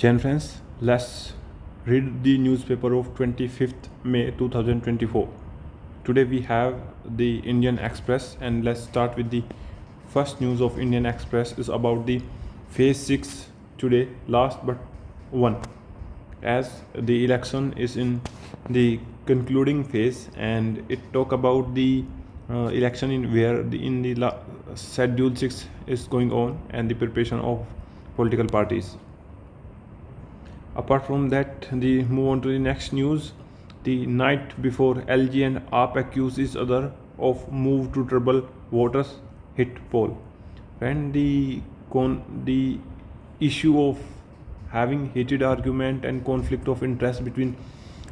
Gen friends, let's read the newspaper of 25th May 2024. Today we have the Indian Express, and let's start with the first news of Indian Express is about the phase 6 today, last but one, as the election is in the concluding phase, and it talk about the election in where the schedule 6 is going on and the preparation of political parties. Apart from that, the move on to the next news. The night before, LG and AAP accuse each other of move to trouble voters, hit poll. And the issue of having heated argument and conflict of interest between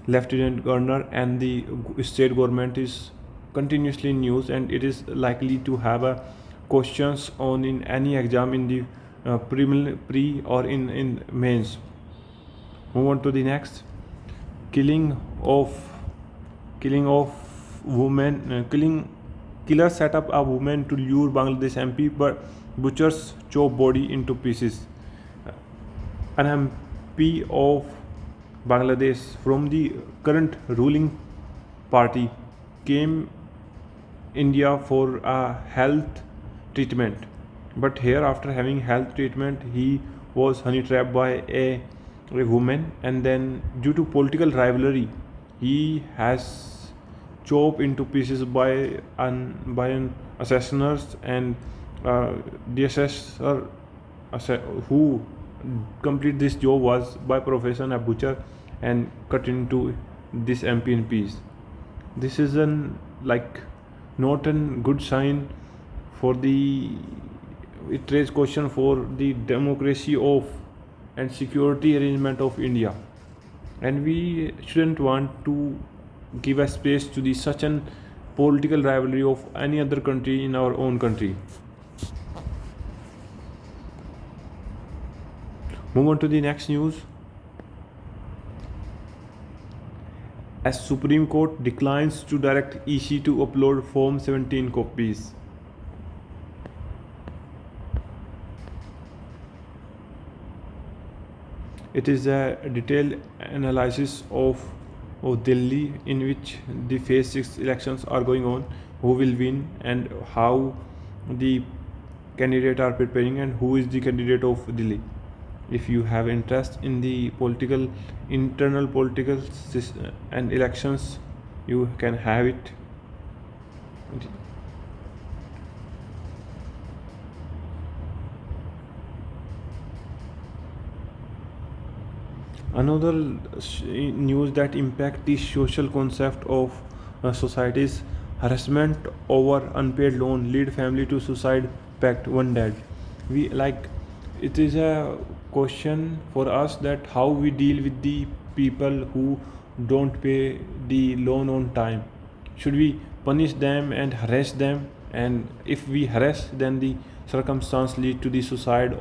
Lieutenant Governor and the state government is continuously in news, and it is likely to have a questions on in any exam in the pre or in mains. Move on to the next. Killing of women. Killer set up a woman to lure Bangladesh MP, but butchers chop body into pieces. An MP of Bangladesh from the current ruling party came India for a health treatment, but here after having health treatment he was honey trapped by a woman, and then due to political rivalry he has chopped into pieces by an assassiners, and the assessor who complete this job was by profession a butcher and cut into this MP in piece. This is not a good sign for the it raises question for the democracy of and security arrangement of India, and we shouldn't want to give a space to the such an political rivalry of any other country in our own country. Move on to the next news. As Supreme Court declines to direct EC to upload Form 17 copies. It is a detailed analysis of Delhi, in which the phase 6 elections are going on, who will win and how the candidate are preparing and who is the candidate of Delhi. If you have interest in the internal political and elections, you can have it. Another news that impact the social concept of society's harassment over unpaid loan lead family to suicide pact one dead. It is a question for us that how we deal with the people who don't pay the loan on time. Should we punish them and harass them? And if we harass, then the circumstance lead to the suicide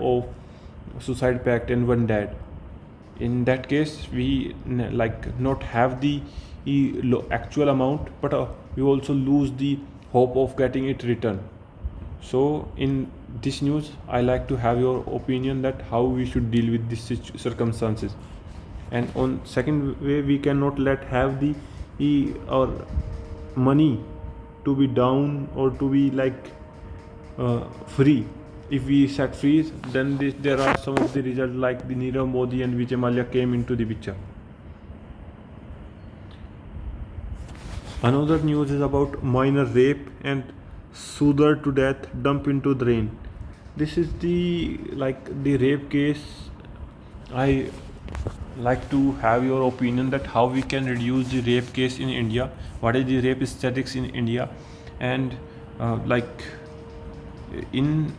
pact and one dead. In that case we not have the actual amount, but we also lose the hope of getting it returned. So in this news I like to have your opinion that how we should deal with these circumstances. And on second way, we cannot let have the our money to be down or to be free. If we set free, then there are some of the results like the Nirav Modi and Vijay Mallya came into the picture. Another news is about minor rape and soother to death dump into drain. This is the rape case. I like to have your opinion that how we can reduce the rape case in India, what is the rape statistics in India, and in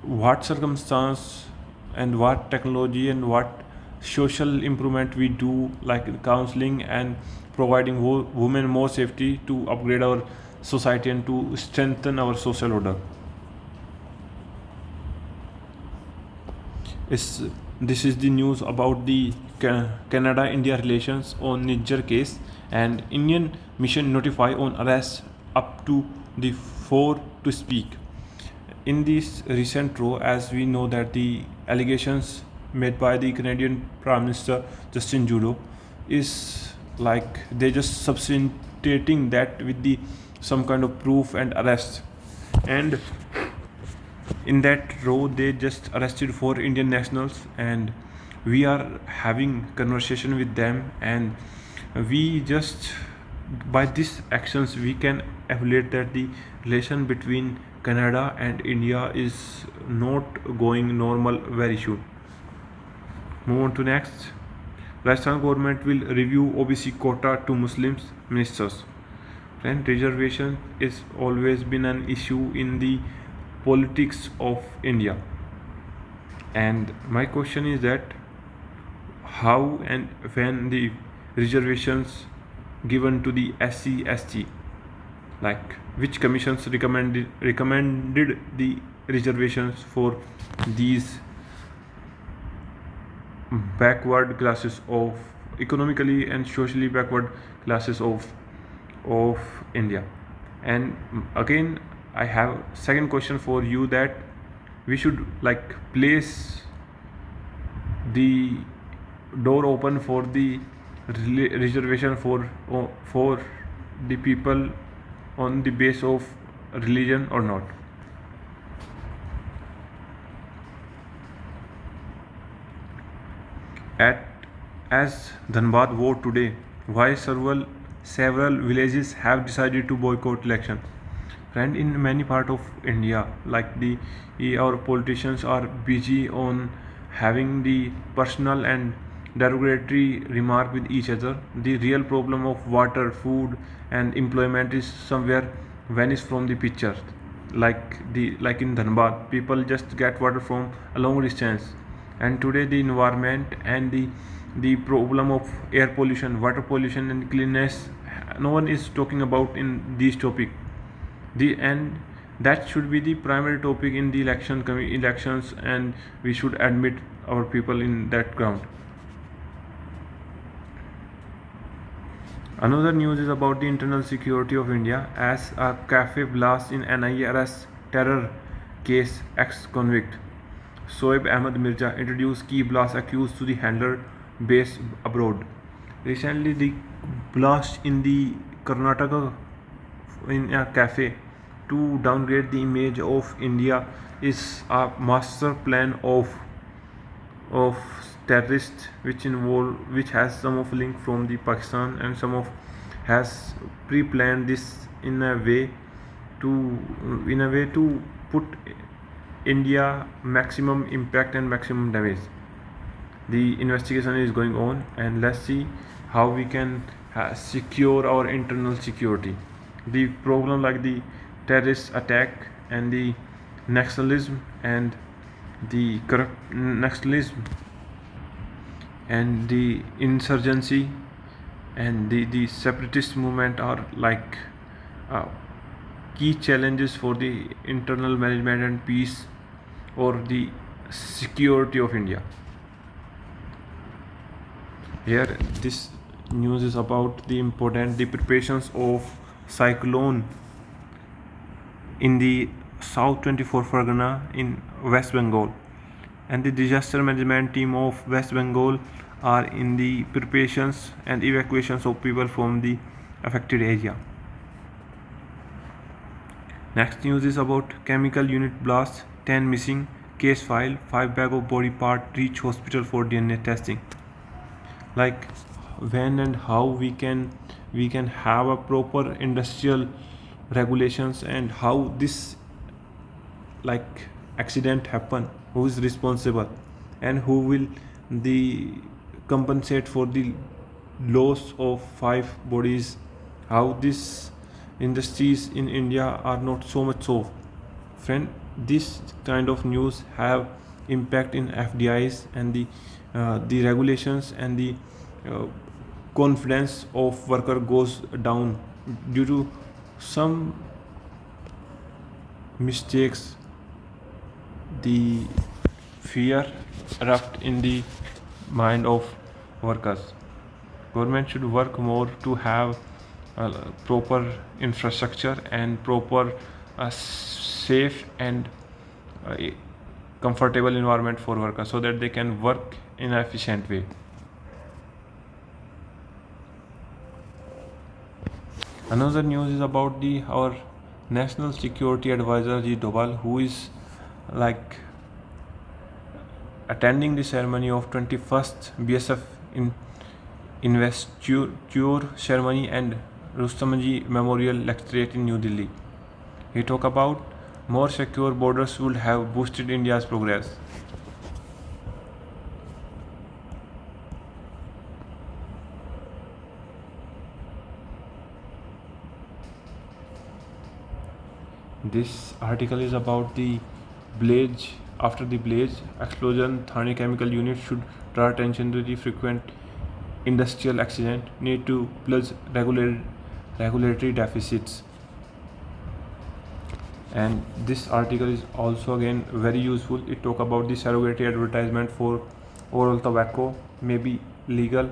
what circumstance and what technology and what social improvement we do, like counseling and providing women more safety to upgrade our society and to strengthen our social order. This is the news about the Canada-India relations on Niger case, and Indian mission notify on arrest up to the 4 to speak. In this recent row, as we know that the allegations made by the Canadian Prime Minister Justin Trudeau is like they just substantiating that with the some kind of proof and arrest. And in that row they just arrested 4 Indian nationals, and we are having conversation with them, and we just by these actions we can evaluate that the relation between Canada and India is not going normal very soon. Move on to next. Rajasthan government will review OBC quota to Muslims ministers. And reservation is always been an issue in the politics of India. And my question is that how and when the reservations given to the SC ST, like which commissions recommended the reservations for these backward classes of economically and socially backward classes of India. And again I have second question for you, that we should like place the door open for the reservation for the people on the base of religion or not. As Dhanbad vote today, why several villages have decided to boycott election. And in many part of India, like our politicians are busy on having the personal and derogatory remark with each other. The real problem of water, food, and employment is somewhere vanished from the picture. Like in Dhanbad, people just get water from a long distance, and today the environment and the problem of air pollution, water pollution, and cleanliness, no one is talking about in this topic. And that should be the primary topic in the elections, and we should admit our people in that ground. Another news is about the internal security of India, as a cafe blast in NIA arrest terror case ex-convict Soeb Ahmed Mirza introduced key blast accused to the handler based abroad. Recently, the blast in the Karnataka in a cafe to downgrade the image of India is a master plan of terrorists, which has some of link from the Pakistan, and some of has pre-planned this in a way to put India maximum impact and maximum damage. The investigation is going on, and let's see how we can secure our internal security. The problem like the terrorist attack and the nationalism and the corrupt nationalism and the insurgency and the separatist movement are like key challenges for the internal management and peace or the security of India. Here this news is about the preparations of cyclone in the South 24 Fargana in West Bengal, and the disaster management team of West Bengal are in the preparations and evacuations of people from the affected area. Next news is about chemical unit blast, 10 missing, case file, 5 bag of body part reach hospital for DNA testing. Like when and how we can have a proper industrial regulations, and how this like accident happen, who is responsible, and who will the compensate for the loss of 5 bodies. How these industries in India are not so much so. Friend, this kind of news have impact in FDIs and the regulations, and the confidence of worker goes down due to some mistakes. The fear erupt in the mind of workers. Government should work more to have proper infrastructure and proper safe and comfortable environment for workers so that they can work in an efficient way. Another news is about the our national security advisor G Doval, who is like attending the ceremony of 21st BSF in investiture ceremony and Rustamji Memorial Lecturate in New Delhi. He talked about more secure borders would have boosted India's progress. This article is about the blaze. After the blaze explosion, Thane chemical unit should draw attention to the frequent industrial accident need to plus regulatory deficits. And this article is also again very useful. It talk about the surrogate advertisement for oral tobacco may be legal,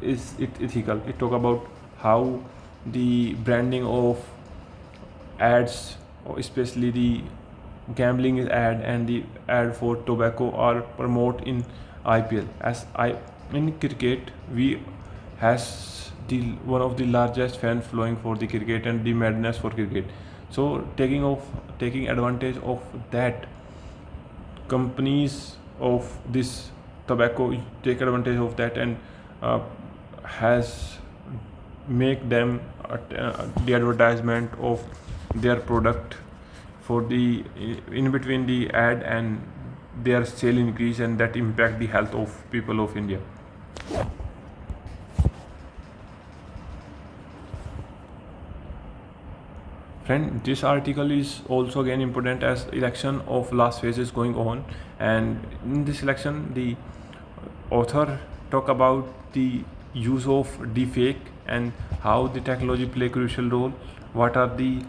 is it ethical. It talk about how the branding of ads, especially the gambling ad and the ad for tobacco, are promote in IPL. As I in cricket, we has the one of the largest fan following for the cricket and the madness for cricket. So taking advantage of that, companies of this tobacco take advantage of that and has make them the advertisement of their product for the in between the ad and their sale increase, and that impact the health of people of India. Friend, this article is also again important as election of last phase is going on, and in this election the author talk about the use of deepfake and how the technology play crucial role, what are the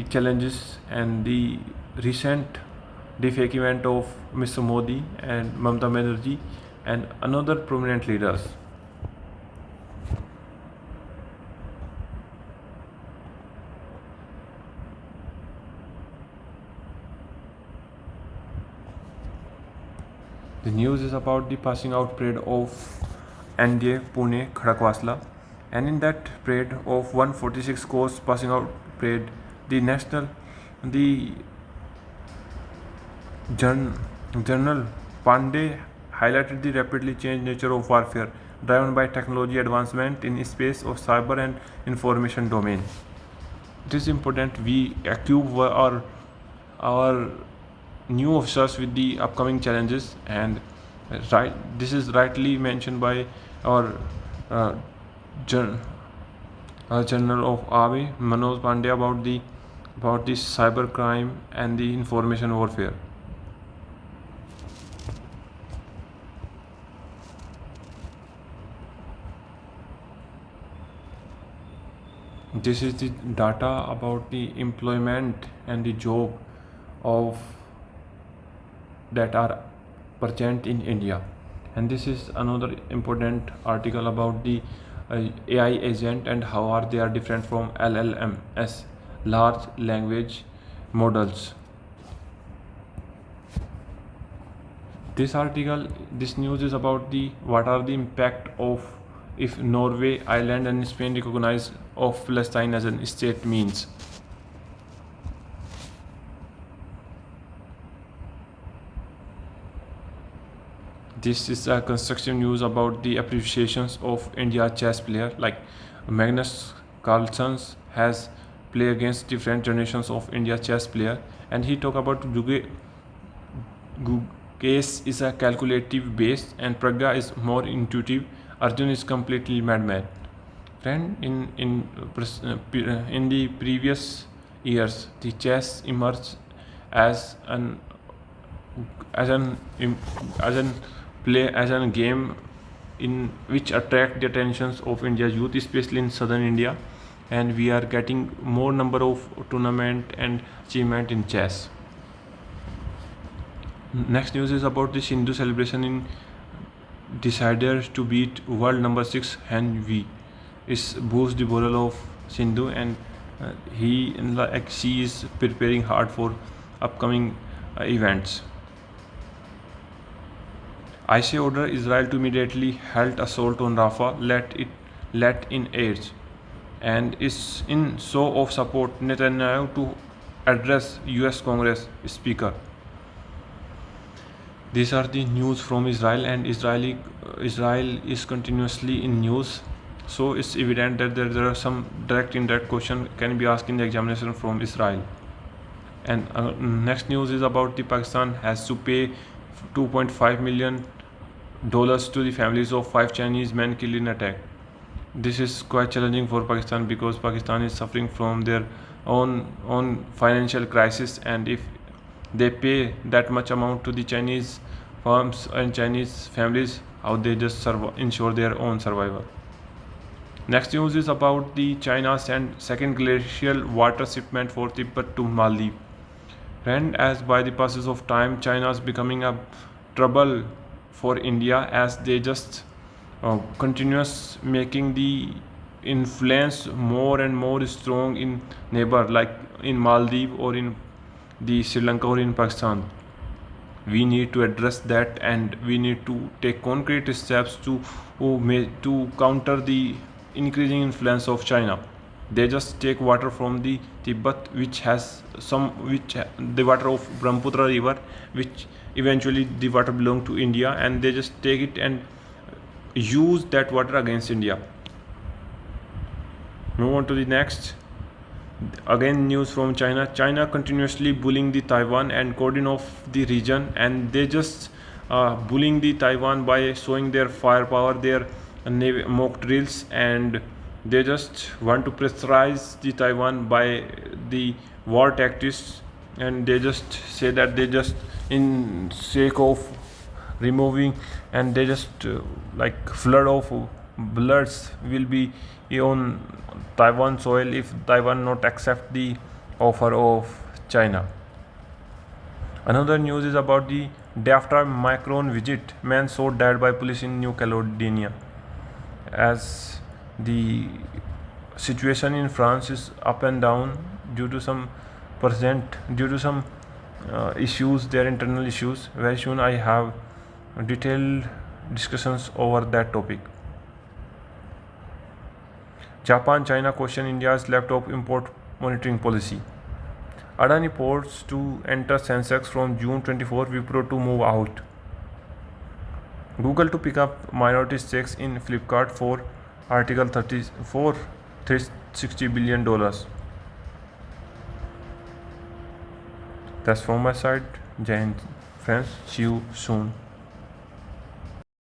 challenges, and the recent deepfake event of Mr. Modi and Mamata Banerjee and another prominent leaders. The news is about the passing out parade of NDA Pune Khadakwasla, and in that parade of 146 course passing out parade, the General Pandey highlighted the rapidly changed nature of warfare driven by technology advancement in space of cyber and information domain. It is important we equip our new officers with the upcoming challenges, and this is rightly mentioned by our uh, General of Army Manoj Pandey about the cyber crime and the information warfare. This is the data about the employment and the job of that are present in India, and this is another important article about the AI agent and how are they are different from LLMs, large language models. This news is about the what are the impact of if Norway, Ireland, and Spain recognize of Palestine as a state means. This is a constructive news about the appreciations of India chess player like Magnus Carlsen has played against different generations of India chess player, and he talk about Gugesh is a calculative based and Pragya is more intuitive. Arjun is completely madman. Friend, in the previous years, the chess emerged as an as an as an play as a game in which attract the attentions of India's youth, especially in southern India, and we are getting more number of tournament and achievement in chess. Next news is about the Sindhu celebration in decided to beat world number 6 Han Vi. Is boost the moral of Sindhu, and she is preparing hard for upcoming events. ICA order Israel to immediately halt assault on Rafah, let in aids, and is in show of support Netanyahu to address US Congress Speaker. These are the news from Israel, and Israel is continuously in news. So it's evident that there are some direct indirect question can be asked in the examination from Israel. And next news is about the Pakistan has to pay $2.5 million to the families of 5 Chinese men killed in attack. This is quite challenging for Pakistan because Pakistan is suffering from their own financial crisis, and if they pay that much amount to the Chinese firms and Chinese families, how they just ensure their own survival. Next news is about the China sent second glacial water shipment for Tibet to Maldives. And as by the passage of time, China is becoming a trouble for India as they just continuous making the influence more and more strong in neighbor like in Maldives or in the Sri Lanka or in Pakistan. We need to address that, and we need to take concrete steps to counter the increasing influence of China. They just take water from the Tibet, which the water of Brahmaputra river, which eventually the water belong to India, and they just take it and use that water against India. Move on to the next. Again, news from China. China continuously bullying the Taiwan and cordon off the region, and they just bullying the Taiwan by showing their firepower, their mock drills, and they just want to pressurize the Taiwan by the war tactics, and they just say that they just in sake of removing, and they just like flood of bloods will be on Taiwan soil if Taiwan not accept the offer of China. Another news is about the day after Macron visit, man shot dead by police in New Caledonia. As the situation in France is up and down due to some issues, their internal issues. Very soon I have detailed discussions over that topic. Japan, China question India's laptop import monitoring policy. Adani ports to enter Sensex from June 24, Wipro to move out. Google to pick up minority stakes in Flipkart for Article 34, $360 billion. That's from my side. Jai Hind, friends. See you soon.